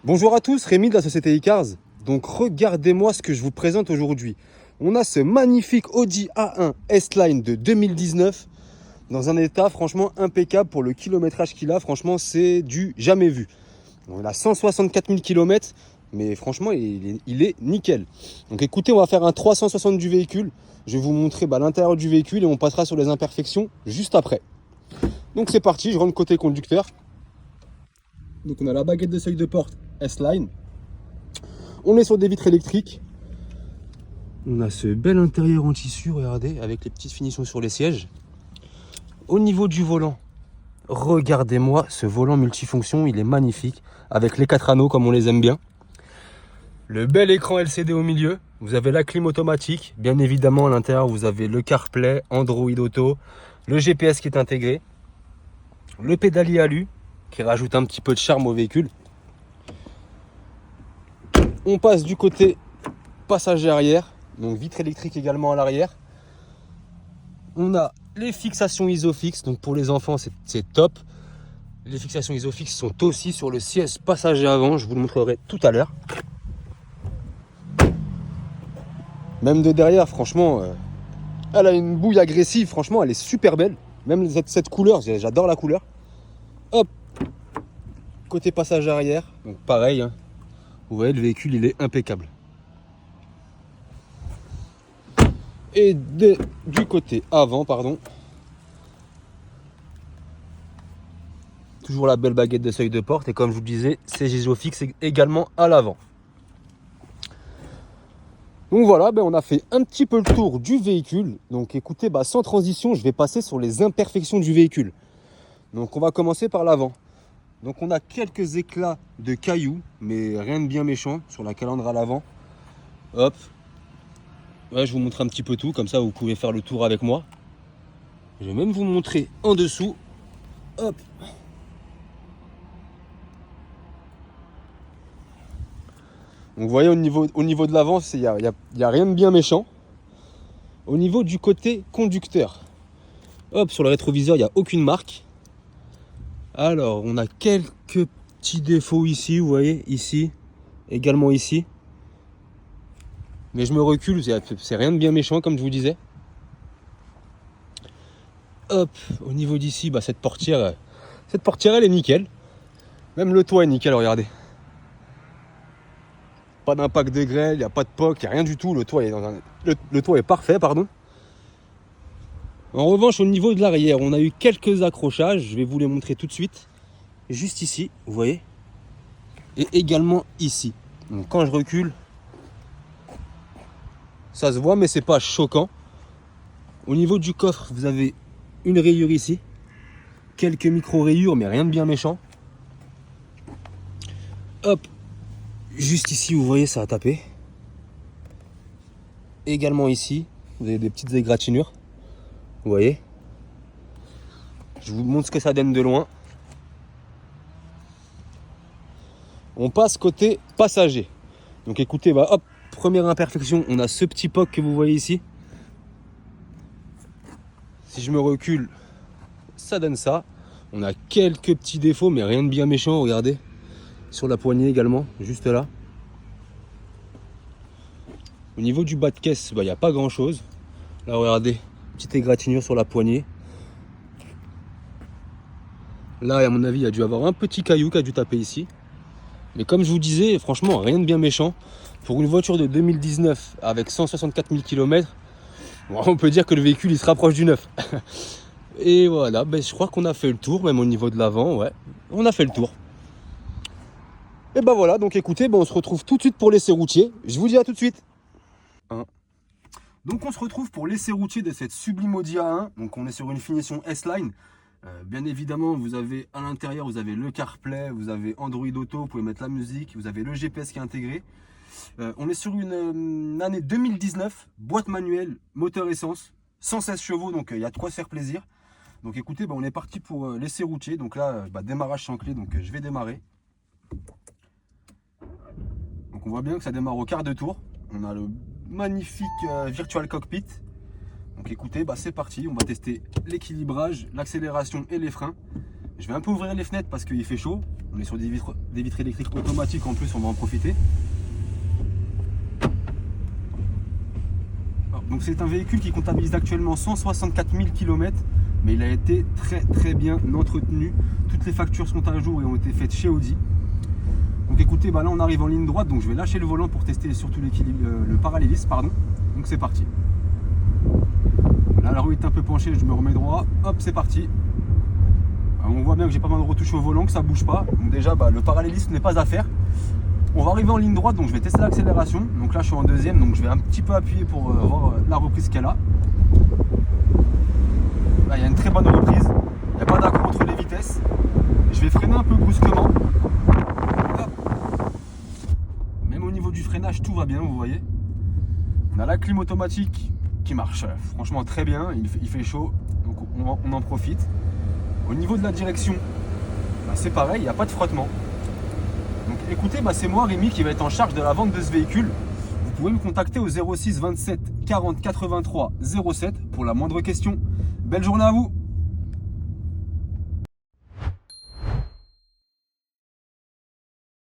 Bonjour à tous, Rémi de la société iCars. Donc regardez-moi ce que je vous présente aujourd'hui. On a ce magnifique Audi A1 S-Line de 2019 dans un état franchement impeccable pour le kilométrage qu'il a. Franchement, c'est du jamais vu. On a 164 000 km, mais franchement, il est nickel. Donc écoutez, on va faire un 360 du véhicule. Je vais vous montrer l'intérieur du véhicule et on passera sur les imperfections juste après. Donc c'est parti, je rentre côté conducteur. Donc on a la baguette de seuil de porte S-Line. On est sur des vitres électriques. On a ce bel intérieur en tissu, regardez, avec les petites finitions sur les sièges. Au niveau du volant, regardez-moi ce volant multifonction, il est magnifique, avec les 4 anneaux comme on les aime bien. Le bel écran LCD au milieu, vous avez la clim automatique, bien évidemment à l'intérieur vous avez le CarPlay, Android Auto, le GPS qui est intégré, le pédalier alu qui rajoute un petit peu de charme au véhicule. On passe du côté passager arrière, donc vitre électrique également à l'arrière. On a les fixations Isofix, donc pour les enfants c'est top. Les fixations Isofix sont aussi sur le siège passager avant, je vous le montrerai tout à l'heure. Même de derrière, franchement, elle a une bouille agressive, franchement elle est super belle. Même cette couleur, j'adore la couleur. Hop, côté passager arrière, donc pareil, hein. Vous voyez le véhicule il est impeccable. Et du côté avant, pardon, toujours la belle baguette de seuil de porte et comme je vous le disais, c'est Isofix également à l'avant. Donc voilà, on a fait un petit peu le tour du véhicule. Donc écoutez, sans transition, je vais passer sur les imperfections du véhicule. Donc on va commencer par l'avant. Donc on a quelques éclats de cailloux, mais rien de bien méchant sur la calandre à l'avant. Hop. Ouais, je vous montre un petit peu tout, comme ça vous pouvez faire le tour avec moi. Je vais même vous montrer en dessous. Hop. Donc vous voyez au niveau de l'avant, il n'y a rien de bien méchant. Au niveau du côté conducteur, hop, sur le rétroviseur, il n'y a aucune marque. Alors, on a quelques petits défauts ici, vous voyez, ici, également ici. Mais je me recule, c'est rien de bien méchant, comme je vous disais. Hop, au niveau d'ici, cette portière, elle est nickel. Même le toit est nickel, regardez. Pas d'impact de grêle, il n'y a pas de POC, il n'y a rien du tout. Le toit est parfait, pardon. En revanche, au niveau de l'arrière, on a eu quelques accrochages. Je vais vous les montrer tout de suite. Juste ici, vous voyez. Et également ici. Donc quand je recule, ça se voit, mais c'est pas choquant. Au niveau du coffre, vous avez une rayure ici. Quelques micro-rayures, mais rien de bien méchant. Hop. Juste ici, vous voyez, ça a tapé. Également ici, vous avez des petites égratignures. Vous voyez. Je vous montre ce que ça donne de loin. On passe côté passager. Donc écoutez, hop, première imperfection, on a ce petit POC que vous voyez ici. Si je me recule, ça donne ça. On a quelques petits défauts, mais rien de bien méchant, regardez. Sur la poignée également, juste là. Au niveau du bas de caisse, il n'y a pas grand chose. Là, regardez, petite égratignure sur la poignée. Là, à mon avis, il y a dû avoir un petit caillou qui a dû taper ici. Mais comme je vous disais, franchement, rien de bien méchant. Pour une voiture de 2019 avec 164 000 km, on peut dire que le véhicule il se rapproche du neuf. Et voilà, je crois qu'on a fait le tour, même au niveau de l'avant, ouais. On a fait le tour. Et voilà, donc écoutez, on se retrouve tout de suite pour l'essai routier. Je vous dis à tout de suite. Donc on se retrouve pour l'essai routier de cette sublime Audi A1. Donc on est sur une finition S-Line. Bien évidemment, vous avez à l'intérieur, vous avez le CarPlay, vous avez Android Auto, vous pouvez mettre la musique, vous avez le GPS qui est intégré. On est sur une année 2019, boîte manuelle, moteur essence, 116 chevaux, donc il y a de quoi se faire plaisir. Donc écoutez, on est parti pour l'essai routier. Donc là, démarrage sans clé, donc je vais démarrer. Donc on voit bien que ça démarre au quart de tour. On a le magnifique Virtual Cockpit. Donc écoutez, c'est parti, on va tester l'équilibrage, l'accélération et les freins. Je vais un peu ouvrir les fenêtres parce qu'il fait chaud. On est sur des vitres électriques automatiques en plus, on va en profiter. Donc c'est un véhicule qui comptabilise actuellement 164 000 km, mais il a été très bien entretenu. Toutes les factures sont à jour et ont été faites chez Audi. Donc écoutez, là on arrive en ligne droite, donc je vais lâcher le volant pour tester surtout le parallélisme, pardon. Donc c'est parti. Là la roue est un peu penchée, je me remets droit, hop c'est parti. On voit bien que j'ai pas mal de retouches au volant, que ça bouge pas. Donc déjà le parallélisme n'est pas à faire. On va arriver en ligne droite, donc je vais tester l'accélération. Donc là je suis en deuxième, donc je vais un petit peu appuyer pour voir la reprise qu'elle a. Là il y a une très bonne reprise, il n'y a pas d'accord entre les vitesses. Je vais freiner un peu brusquement. Hop. Même au niveau du freinage, tout va bien, vous voyez. On a la clim automatique qui marche franchement très bien, il fait chaud, donc on en profite. Au niveau de la direction, c'est pareil, il n'y a pas de frottement. Donc écoutez, c'est moi Rémi qui va être en charge de la vente de ce véhicule. Vous pouvez me contacter au 06 27 40 83 07 pour la moindre question. Belle journée à vous!